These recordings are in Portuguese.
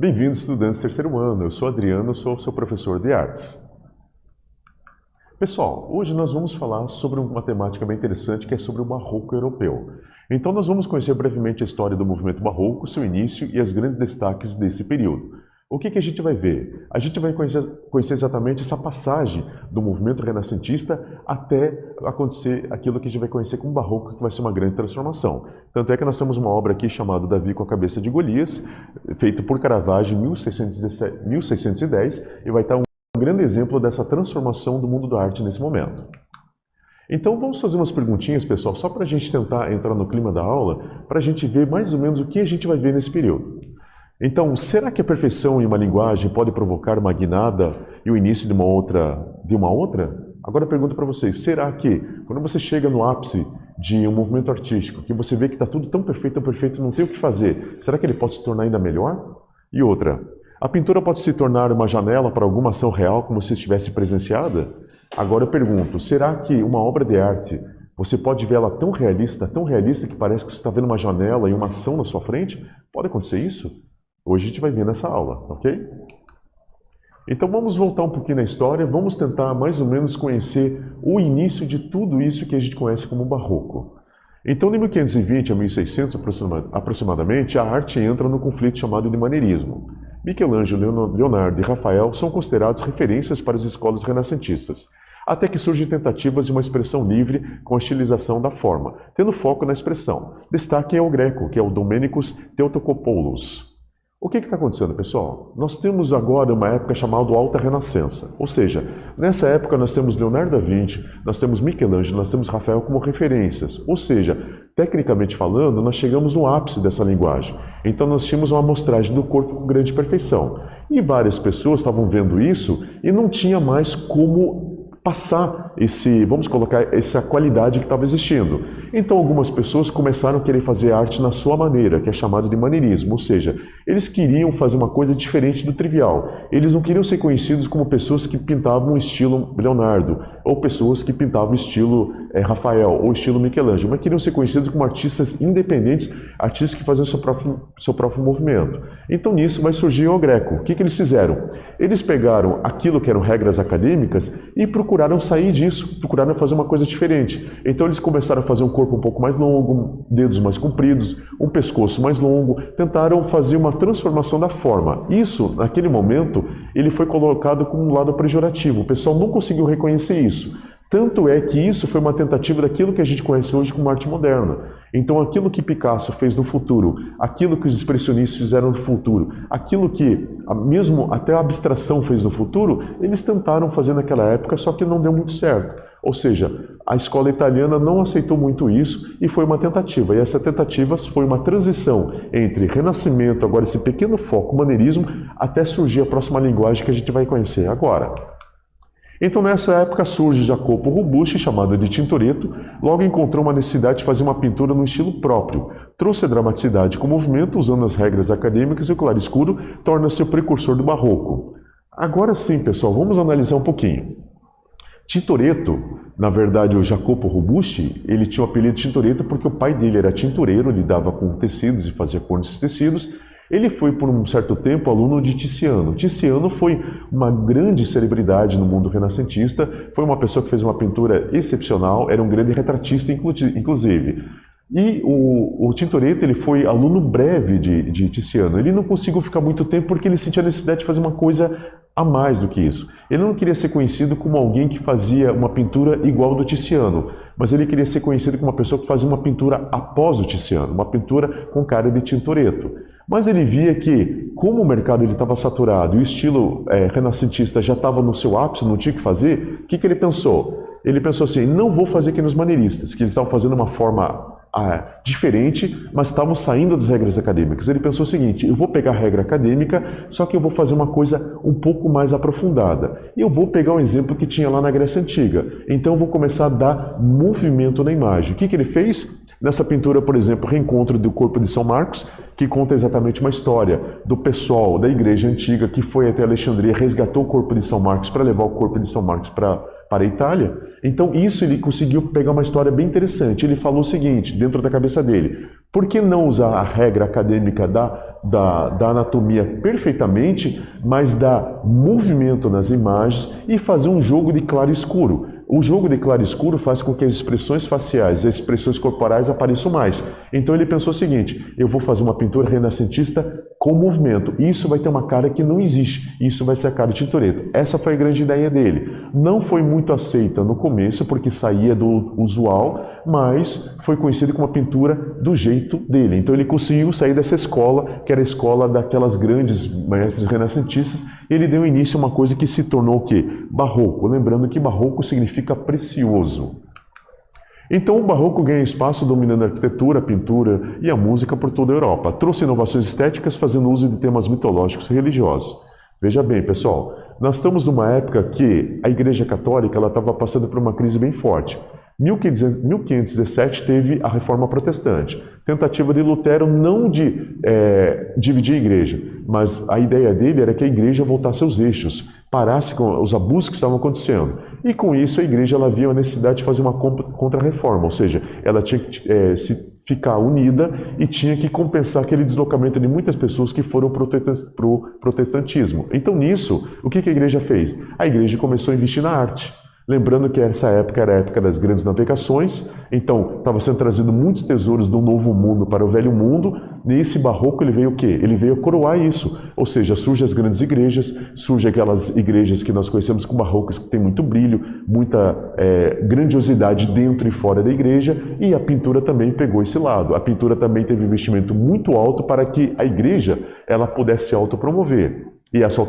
Bem-vindos, estudantes do terceiro ano. Eu sou Adriano, sou seu professor de artes. Pessoal, hoje nós vamos falar sobre uma temática bem interessante que é sobre o Barroco europeu. Então nós vamos conhecer brevemente a história do movimento barroco, seu início e os grandes destaques desse período. O que a gente vai ver? A gente vai conhecer exatamente essa passagem do movimento renascentista até acontecer aquilo que a gente vai conhecer como barroco, que vai ser uma grande transformação. Tanto é que nós temos uma obra aqui chamada Davi com a Cabeça de Golias, feita por Caravaggio em 1610, e vai estar um grande exemplo dessa transformação do mundo da arte nesse momento. Então vamos fazer umas perguntinhas, pessoal, só para a gente tentar entrar no clima da aula, para a gente ver mais ou menos o que a gente vai ver nesse período. Então, será que a perfeição em uma linguagem pode provocar uma guinada e o início de uma outra? Agora eu pergunto para vocês, será que quando você chega no ápice de um movimento artístico, que você vê que está tudo tão perfeito, não tem o que fazer, será que ele pode se tornar ainda melhor? E outra, a pintura pode se tornar uma janela para alguma ação real como se estivesse presenciada? Agora eu pergunto, será que uma obra de arte, você pode ver ela tão realista que parece que você está vendo uma janela e uma ação na sua frente? Pode acontecer isso? Hoje a gente vai ver nessa aula, ok? Então vamos voltar um pouquinho na história, vamos tentar mais ou menos conhecer o início de tudo isso que a gente conhece como barroco. Então de 1520 a 1600 aproximadamente, a arte entra no conflito chamado de maneirismo. Michelangelo, Leonardo e Rafael são considerados referências para as escolas renascentistas, até que surgem tentativas de uma expressão livre com a estilização da forma, tendo foco na expressão. Destaque é o Greco, que é o Domenicus Theotokopoulos. O que está acontecendo, pessoal? Nós temos agora uma época chamada Alta Renascença. Ou seja, nessa época nós temos Leonardo da Vinci, nós temos Michelangelo, nós temos Rafael como referências. Ou seja, tecnicamente falando, nós chegamos no ápice dessa linguagem. Então nós tínhamos uma amostragem do corpo com grande perfeição. E várias pessoas estavam vendo isso e não tinha mais como passar vamos colocar, essa qualidade que estava existindo. Então algumas pessoas começaram a querer fazer arte na sua maneira, que é chamado de maneirismo, ou seja, eles queriam fazer uma coisa diferente do trivial. Eles não queriam ser conhecidos como pessoas que pintavam o estilo Leonardo, ou pessoas que pintavam o estilo Rafael, ou estilo Michelangelo, mas queriam ser conhecidos como artistas independentes, artistas que faziam seu próprio movimento. Então nisso vai surgir o Greco. O que eles fizeram? Eles pegaram aquilo que eram regras acadêmicas e procuraram sair disso, procuraram fazer uma coisa diferente. Então eles começaram a fazer um corpo um pouco mais longo, dedos mais compridos, um pescoço mais longo, tentaram fazer uma transformação da forma. Isso, naquele momento, ele foi colocado como um lado pejorativo. O pessoal não conseguiu reconhecer isso. Tanto é que isso foi uma tentativa daquilo que a gente conhece hoje como arte moderna. Então aquilo que Picasso fez no futuro, aquilo que os expressionistas fizeram no futuro, aquilo que mesmo até a abstração fez no futuro, eles tentaram fazer naquela época, só que não deu muito certo. Ou seja, a escola italiana não aceitou muito isso e foi uma tentativa. E essa tentativa foi uma transição entre Renascimento, agora esse pequeno foco, maneirismo, até surgir a próxima linguagem que a gente vai conhecer agora. Então nessa época surge Jacopo Robusti, chamado de Tintoretto, logo encontrou uma necessidade de fazer uma pintura no estilo próprio. Trouxe a dramaticidade com o movimento, usando as regras acadêmicas, e o claroscuro torna-se o precursor do barroco. Agora sim, pessoal, vamos analisar um pouquinho. Tintoretto, na verdade o Jacopo Robusti, ele tinha o apelido de Tintoretto porque o pai dele era tintureiro, lidava com tecidos e fazia cor nesses tecidos. Ele foi por um certo tempo aluno de Tiziano. Tiziano foi uma grande celebridade no mundo renascentista, foi uma pessoa que fez uma pintura excepcional, era um grande retratista inclusive. E o Tintoretto, ele foi aluno breve de Tiziano. Ele não conseguiu ficar muito tempo porque ele sentia a necessidade de fazer uma coisa a mais do que isso. Ele não queria ser conhecido como alguém que fazia uma pintura igual ao do Tiziano, mas ele queria ser conhecido como uma pessoa que fazia uma pintura após o Tiziano, uma pintura com cara de Tintoretto. Mas ele via que, como o mercado estava saturado e o estilo renascentista já estava no seu ápice, não tinha o que fazer, o que ele pensou? Ele pensou assim, não vou fazer que nos maneiristas, que eles estavam fazendo uma forma diferente, mas estavam saindo das regras acadêmicas. Ele pensou o seguinte, eu vou pegar a regra acadêmica, só que eu vou fazer uma coisa um pouco mais aprofundada. E eu vou pegar um exemplo que tinha lá na Grécia Antiga. Então eu vou começar a dar movimento na imagem. O que ele fez? Nessa pintura, por exemplo, Reencontro do Corpo de São Marcos, que conta exatamente uma história do pessoal da Igreja Antiga que foi até Alexandria, resgatou o corpo de São Marcos para levar o corpo de São Marcos para a Itália. Então isso ele conseguiu pegar uma história bem interessante. Ele falou o seguinte, dentro da cabeça dele, por que não usar a regra acadêmica da da anatomia perfeitamente, mas dá movimento nas imagens e fazer um jogo de claro e escuro. O jogo de claro e escuro faz com que as expressões faciais, as expressões corporais apareçam mais. Então ele pensou o seguinte: eu vou fazer uma pintura renascentista com movimento. Isso vai ter uma cara que não existe. Isso vai ser a cara de Tintoretto. Essa foi a grande ideia dele. Não foi muito aceita no começo, porque saía do usual, mas foi conhecido como a pintura do jeito dele. Então ele conseguiu sair dessa escola, que era a escola daquelas grandes mestres renascentistas. Ele deu início a uma coisa que se tornou o quê? Barroco. Lembrando que barroco significa precioso. Então o barroco ganha espaço dominando a arquitetura, a pintura e a música por toda a Europa. Trouxe inovações estéticas fazendo uso de temas mitológicos e religiosos. Veja bem, pessoal, nós estamos numa época que a Igreja Católica estava passando por uma crise bem forte. 1517 teve a Reforma Protestante, tentativa de Lutero não de dividir a igreja, mas a ideia dele era que a igreja voltasse aos eixos, parasse com os abusos que estavam acontecendo. E com isso a igreja ela via a necessidade de fazer uma contra-reforma, ou seja, ela tinha que ficar unida e tinha que compensar aquele deslocamento de muitas pessoas que foram para o protestantismo. Então nisso, o que a igreja fez? A igreja começou a investir na arte. Lembrando que essa época era a época das grandes navegações, então estava sendo trazido muitos tesouros do Novo Mundo para o Velho Mundo, e esse barroco ele veio o quê? Ele veio coroar isso, ou seja, surgem as grandes igrejas, surgem aquelas igrejas que nós conhecemos como barrocas, que tem muito brilho, muita grandiosidade dentro e fora da igreja, e a pintura também pegou esse lado. A pintura também teve um investimento muito alto para que a igreja ela pudesse se autopromover. E essa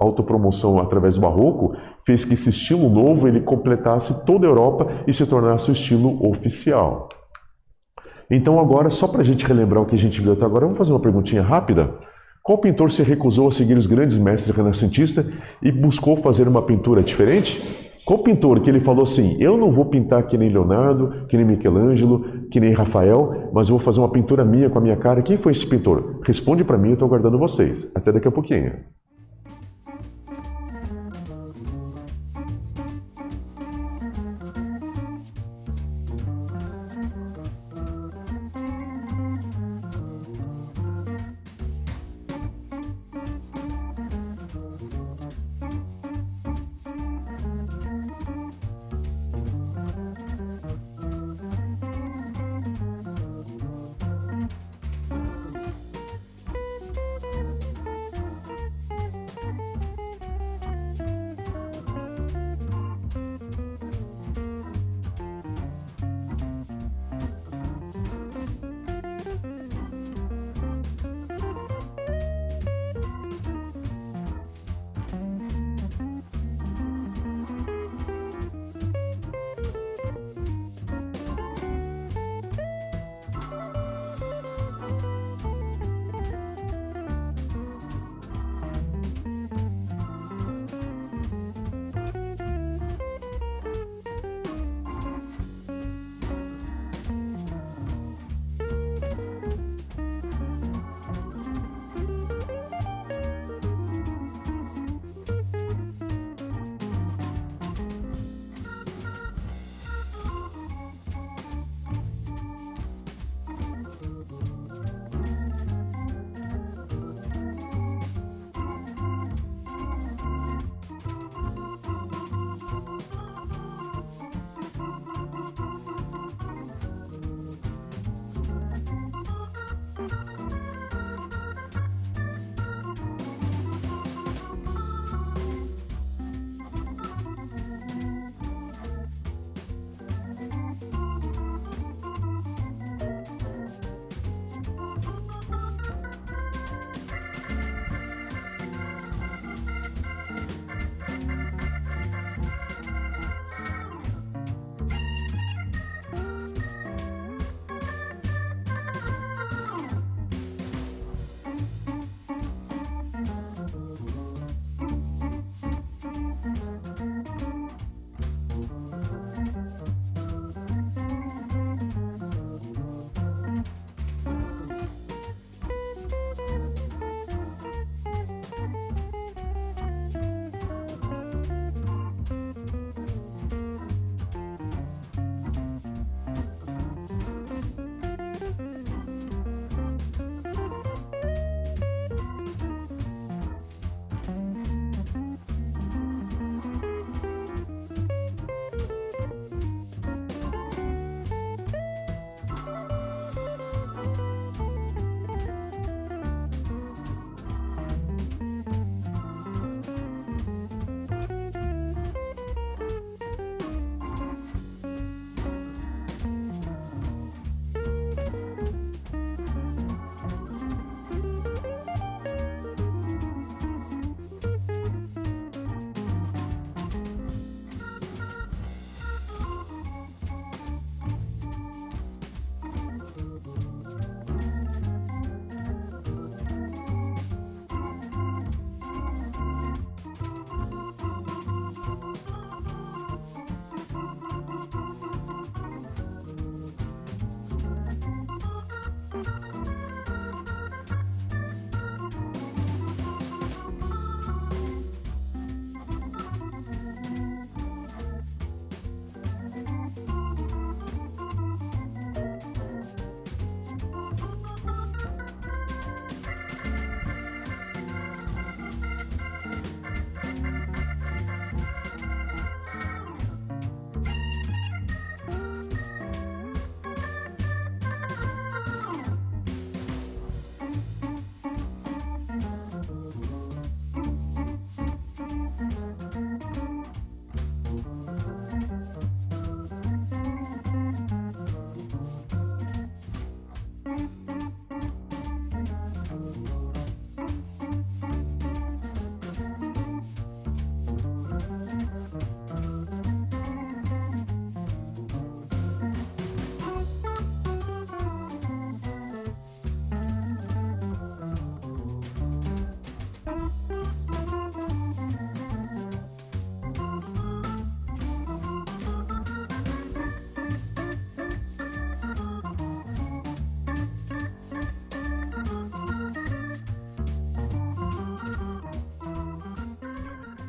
autopromoção através do barroco fez que esse estilo novo ele completasse toda a Europa e se tornasse o estilo oficial. Então agora, só para a gente relembrar o que a gente viu até agora, vamos fazer uma perguntinha rápida? Qual pintor se recusou a seguir os grandes mestres renascentistas e buscou fazer uma pintura diferente? Qual pintor que ele falou assim, eu não vou pintar que nem Leonardo, que nem Michelangelo, que nem Rafael, mas eu vou fazer uma pintura minha com a minha cara. Quem foi esse pintor? Responde para mim, eu estou aguardando vocês. Até daqui a pouquinho.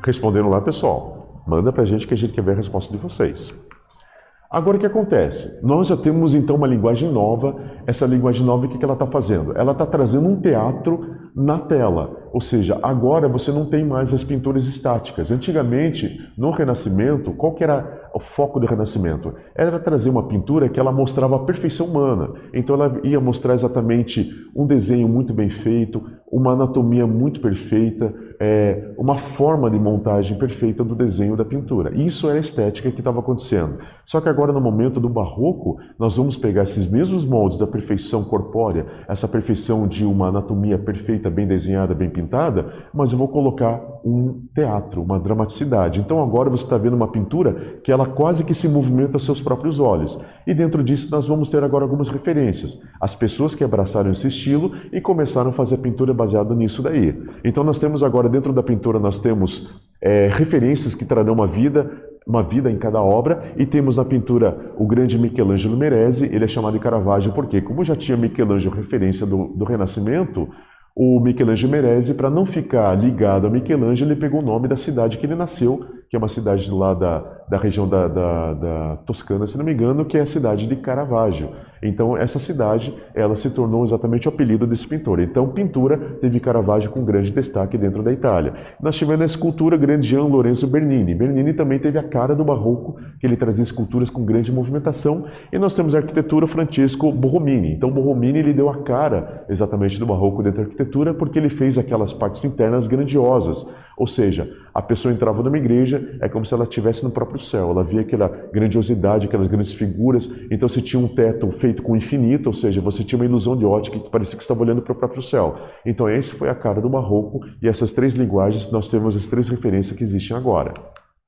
Responderam lá, pessoal? Manda pra gente que a gente quer ver a resposta de vocês. Agora o que acontece? Nós já temos então uma linguagem nova. Essa linguagem nova, o que ela está fazendo? Ela está trazendo um teatro na tela. Ou seja, agora você não tem mais as pinturas estáticas. Antigamente, no Renascimento, qual que era o foco do Renascimento? Era trazer uma pintura que ela mostrava a perfeição humana. Então ela ia mostrar exatamente um desenho muito bem feito, uma anatomia muito perfeita, uma forma de montagem perfeita do desenho da pintura. Isso era a estética que estava acontecendo. Só que agora, no momento do Barroco, nós vamos pegar esses mesmos moldes da perfeição corpórea, essa perfeição de uma anatomia perfeita, bem desenhada, bem pintada, mas eu vou colocar um teatro, uma dramaticidade. Então agora você está vendo uma pintura que ela quase que se movimenta aos seus próprios olhos. E dentro disso nós vamos ter agora algumas referências. As pessoas que abraçaram esse estilo e começaram a fazer a pintura baseada nisso daí. Então nós temos agora, dentro da pintura, nós temos referências que trarão uma vida em cada obra, e temos na pintura o grande Michelangelo Meresi. Ele é chamado de Caravaggio porque, como já tinha Michelangelo referência do Renascimento, o Michelangelo Meresi, para não ficar ligado a Michelangelo, ele pegou o nome da cidade que ele nasceu, que é uma cidade lá da região da Toscana, se não me engano, que é a cidade de Caravaggio. Então, essa cidade, ela se tornou exatamente o apelido desse pintor. Então, pintura teve Caravaggio com grande destaque dentro da Itália. Nós tivemos a escultura grande Gian Lorenzo Bernini. Bernini também teve a cara do Barroco, que ele trazia esculturas com grande movimentação. E nós temos a arquitetura Francesco Borromini. Então, Borromini, ele deu a cara exatamente do Barroco dentro da arquitetura, porque ele fez aquelas partes internas grandiosas. Ou seja, a pessoa entrava numa igreja, é como se ela estivesse no próprio céu. Ela via aquela grandiosidade, aquelas grandes figuras. Então você tinha um teto feito com infinito, ou seja, você tinha uma ilusão de ótica que parecia que estava olhando para o próprio céu. Então essa foi a cara do Barroco, e essas três linguagens, nós temos as três referências que existem agora.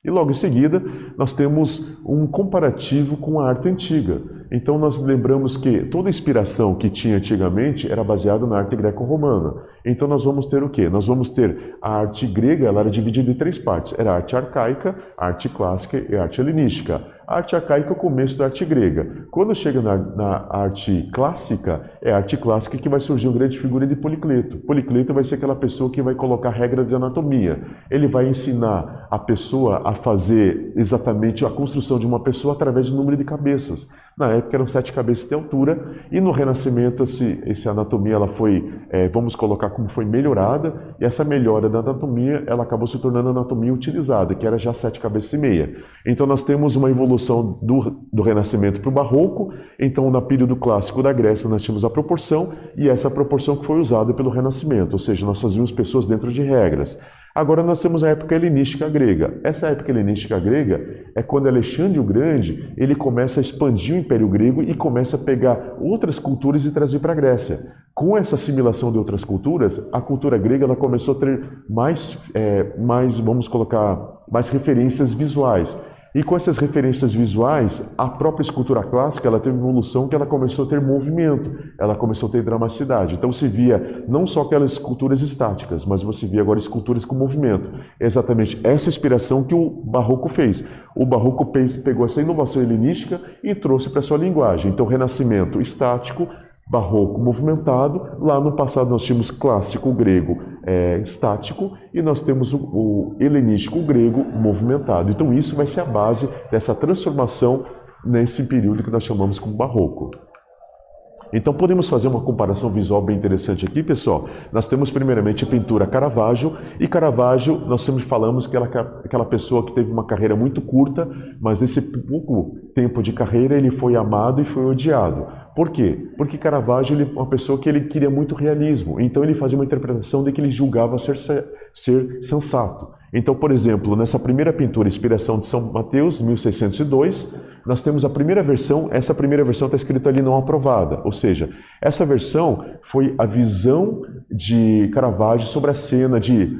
E logo em seguida, nós temos um comparativo com a arte antiga. Então nós lembramos que toda a inspiração que tinha antigamente era baseada na arte greco-romana. Então nós vamos ter o quê? Nós vamos ter a arte grega, ela era dividida em três partes. Era a arte arcaica, a arte clássica e a arte helenística. A arte arcaica é o começo da arte grega. Quando chega na arte clássica, é a arte clássica que vai surgir uma grande figura de Policleto. Policleto vai ser aquela pessoa que vai colocar regras de anatomia. Ele vai ensinar a pessoa a fazer exatamente a construção de uma pessoa através do número de cabeças. Na época eram 7 cabeças de altura, e no Renascimento essa anatomia ela foi, vamos colocar como foi melhorada, e essa melhora da anatomia ela acabou se tornando a anatomia utilizada, que era já 7 cabeças e meia. Então nós temos uma evolução do Renascimento para o Barroco. Então no período clássico da Grécia nós tínhamos a proporção, e essa proporção que foi usada pelo Renascimento, ou seja, nós fazíamos pessoas dentro de regras. Agora nós temos a época helenística grega. Essa época helenística grega é quando Alexandre o Grande ele começa a expandir o Império Grego e começa a pegar outras culturas e trazer para a Grécia. Com essa assimilação de outras culturas, a cultura grega ela começou a ter mais vamos colocar, mais referências visuais. E com essas referências visuais, a própria escultura clássica ela teve uma evolução que ela começou a ter movimento, ela começou a ter dramaticidade. Então se via não só aquelas esculturas estáticas, mas você via agora esculturas com movimento. É exatamente essa inspiração que o Barroco fez. O Barroco pegou essa inovação helenística e trouxe para a sua linguagem. Então Renascimento estático, Barroco movimentado. Lá no passado nós tínhamos clássico grego estático, e nós temos o helenístico grego movimentado. Então isso vai ser a base dessa transformação nesse período que nós chamamos como Barroco. Então podemos fazer uma comparação visual bem interessante aqui, pessoal. Nós temos primeiramente a pintura Caravaggio, e Caravaggio nós sempre falamos que aquela pessoa que teve uma carreira muito curta, mas nesse pouco tempo de carreira ele foi amado e foi odiado. Por quê? Porque Caravaggio ele é uma pessoa que ele queria muito realismo, então ele fazia uma interpretação de que ele julgava ser sensato. Então, por exemplo, nessa primeira pintura, Inspiração de São Mateus, 1602, nós temos a primeira versão. Essa primeira versão está escrita ali não aprovada, ou seja, essa versão foi a visão de Caravaggio sobre a cena de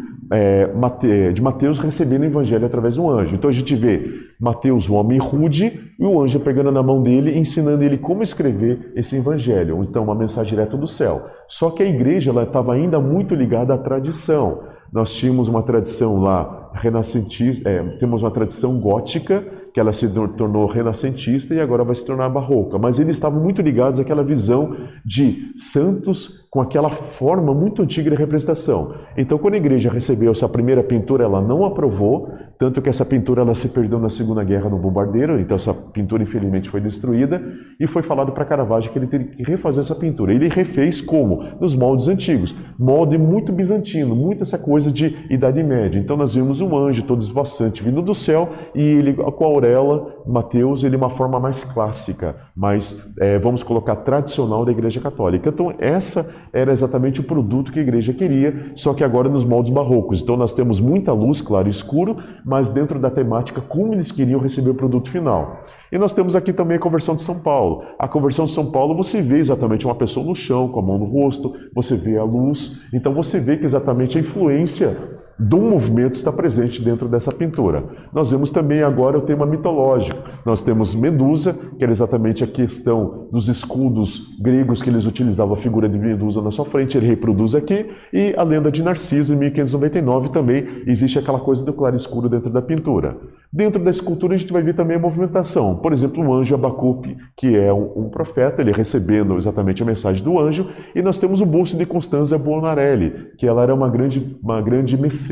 Mateus recebendo o evangelho através de um anjo. Então a gente vê Mateus, um homem rude, e o anjo pegando na mão dele, ensinando ele como escrever esse evangelho. Então uma mensagem direta do céu. Só que a igreja ela estava ainda muito ligada à tradição. Nós tínhamos uma tradição lá renascentista, temos uma tradição gótica, que ela se tornou renascentista e agora vai se tornar barroca. Mas eles estavam muito ligados àquela visão de santos com aquela forma muito antiga de representação. Então, quando a igreja recebeu essa primeira pintura, ela não aprovou, tanto que essa pintura ela se perdeu na Segunda Guerra no bombardeiro, então essa pintura infelizmente foi destruída, e foi falado para Caravaggio que ele teria que refazer essa pintura. Ele refez como? Nos moldes antigos, molde muito bizantino, muito essa coisa de Idade Média. Então nós vimos um anjo todo esvoaçante vindo do céu, e ele com a auréola, Mateus, ele é uma forma mais clássica, mais, vamos colocar, tradicional da Igreja Católica. Então essa era exatamente o produto que a igreja queria, só que agora nos moldes barrocos. Então nós temos muita luz, claro e escuro, mas dentro da temática como eles queriam receber o produto final. E nós temos aqui também a conversão de São Paulo. A conversão de São Paulo, você vê exatamente uma pessoa no chão, com a mão no rosto, você vê a luz, então você vê que exatamente a influência do movimento está presente dentro dessa pintura. Nós vemos também agora o tema mitológico. Nós temos Medusa, que era exatamente a questão dos escudos gregos que eles utilizavam a figura de Medusa na sua frente, ele reproduz aqui, e a lenda de Narciso, em 1599, também existe aquela coisa do claro escuro dentro da pintura. Dentro da escultura a gente vai ver também a movimentação. Por exemplo, o anjo Abacuque, que é um profeta, ele recebendo exatamente a mensagem do anjo, e nós temos o busto de Constanza Buonarroti, que ela era uma grande mecena,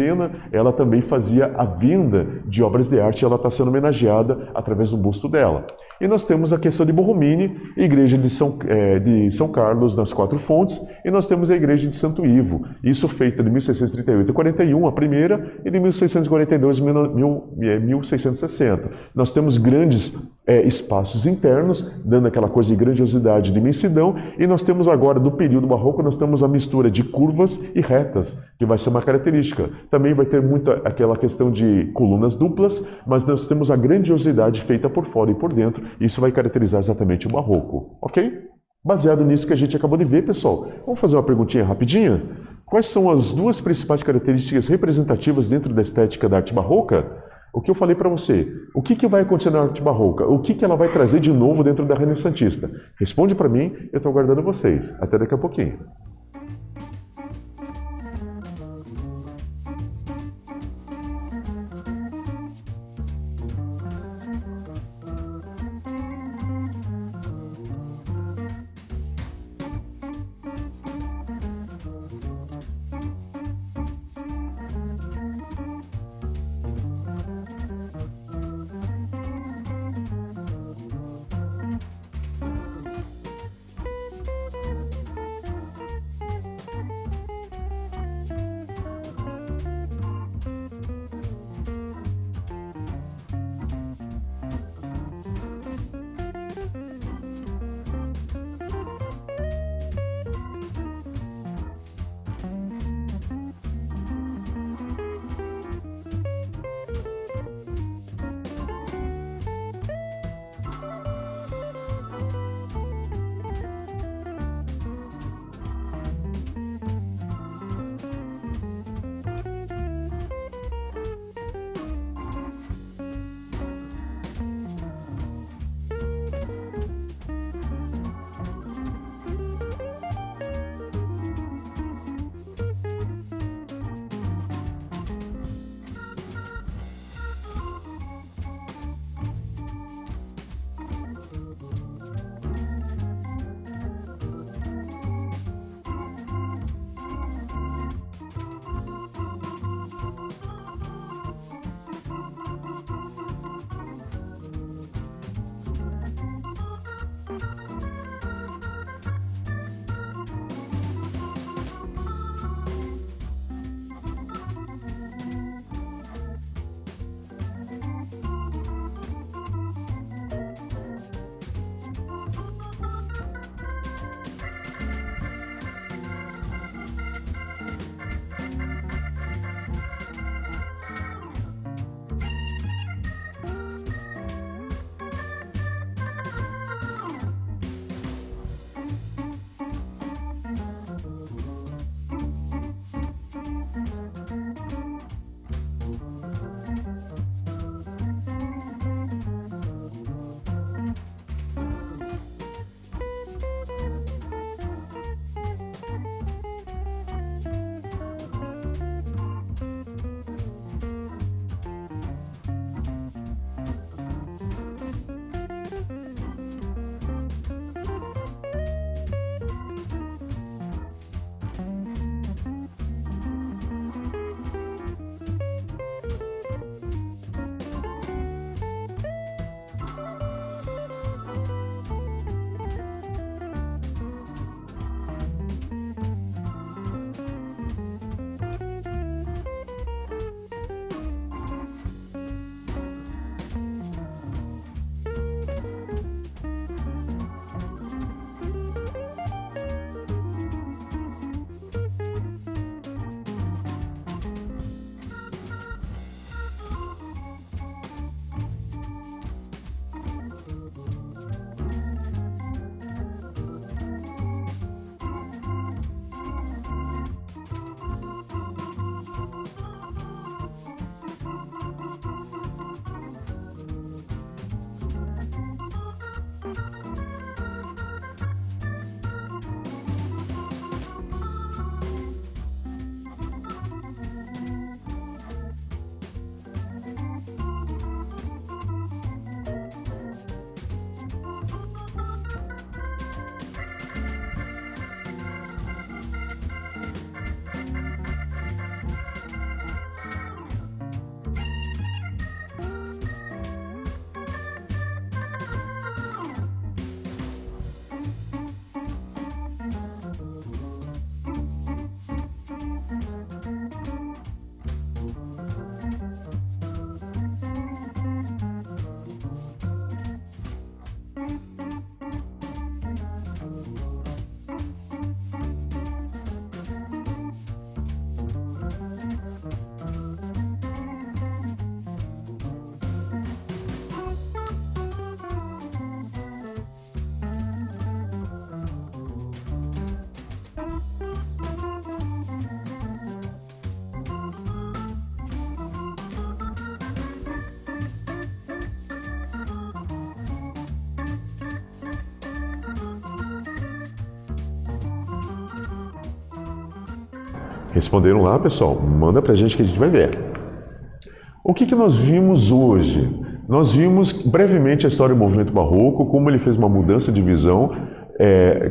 ela também fazia a venda de obras de arte, e ela está sendo homenageada através do busto dela. E nós temos a questão de Borromini, igreja de São Carlos nas Quatro Fontes, e nós temos a igreja de Santo Ivo, isso feita de 1638 e 41, a primeira, e de 1642 e 1660. Nós temos grandes espaços internos, dando aquela coisa de grandiosidade, de imensidão, e nós temos agora, do período barroco, nós temos a mistura de curvas e retas, que vai ser uma característica. Também vai ter muito aquela questão de colunas duplas, mas nós temos a grandiosidade feita por fora e por dentro, e isso vai caracterizar exatamente o barroco, ok? Baseado nisso que a gente acabou de ver, pessoal, vamos fazer uma perguntinha rapidinha? Quais são as duas principais características representativas dentro da estética da arte barroca? O que eu falei para você, o que vai acontecer na arte barroca? O que ela vai trazer de novo dentro da renascentista? Responde para mim, eu estou aguardando vocês. Até daqui a pouquinho. Responderam lá, pessoal? Manda pra gente que a gente vai ver. O que nós vimos hoje? Nós vimos brevemente a história do movimento barroco, como ele fez uma mudança de visão,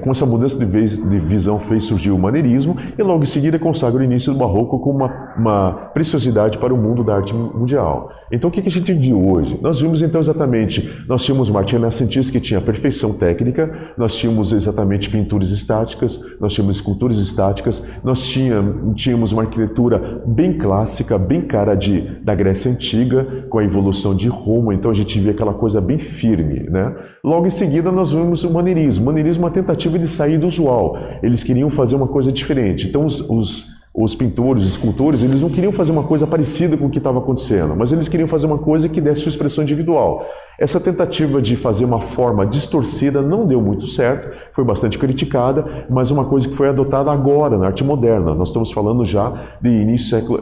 com essa mudança de visão fez surgir o maneirismo e logo em seguida consagra o início do barroco como uma preciosidade para o mundo da arte mundial. Então o que a gente viu hoje? Nós vimos então exatamente, nós tínhamos Martin Renascentista que tinha perfeição técnica, nós tínhamos exatamente pinturas estáticas, nós tínhamos esculturas estáticas, nós tínhamos uma arquitetura bem clássica, bem cara da Grécia Antiga, com a evolução de Roma, então a gente via aquela coisa bem firme, né? Logo em seguida nós vimos o maneirismo. O maneirismo é uma tentativa de sair do usual. Eles queriam fazer uma coisa diferente. Então os pintores, os escultores, eles não queriam fazer uma coisa parecida com o que estava acontecendo, mas eles queriam fazer uma coisa que desse sua expressão individual. Essa tentativa de fazer uma forma distorcida não deu muito certo, foi bastante criticada, mas uma coisa que foi adotada agora na arte moderna. Nós estamos falando já de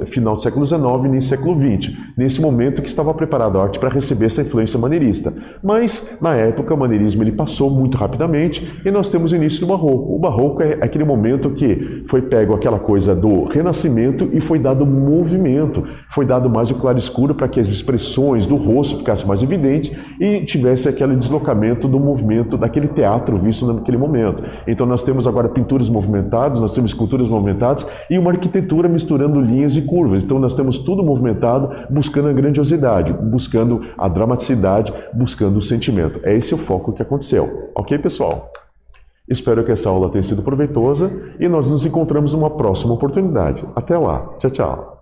final do século XIX e início do século XX, nesse momento que estava preparada a arte para receber essa influência maneirista. Mas, na época, o maneirismo ele passou muito rapidamente e nós temos o início do barroco. O barroco é aquele momento que foi pego aquela coisa do renascimento e foi dado movimento, foi dado mais o claro-escuro para que as expressões do rosto ficassem mais evidentes e tivesse aquele deslocamento do movimento daquele teatro visto naquele momento. Então nós temos agora pinturas movimentadas, nós temos esculturas movimentadas e uma arquitetura misturando linhas e curvas. Então nós temos tudo movimentado, buscando a grandiosidade, buscando a dramaticidade, buscando o sentimento. É esse o foco que aconteceu. Ok, pessoal? Espero que essa aula tenha sido proveitosa e nós nos encontramos numa próxima oportunidade. Até lá. Tchau, tchau.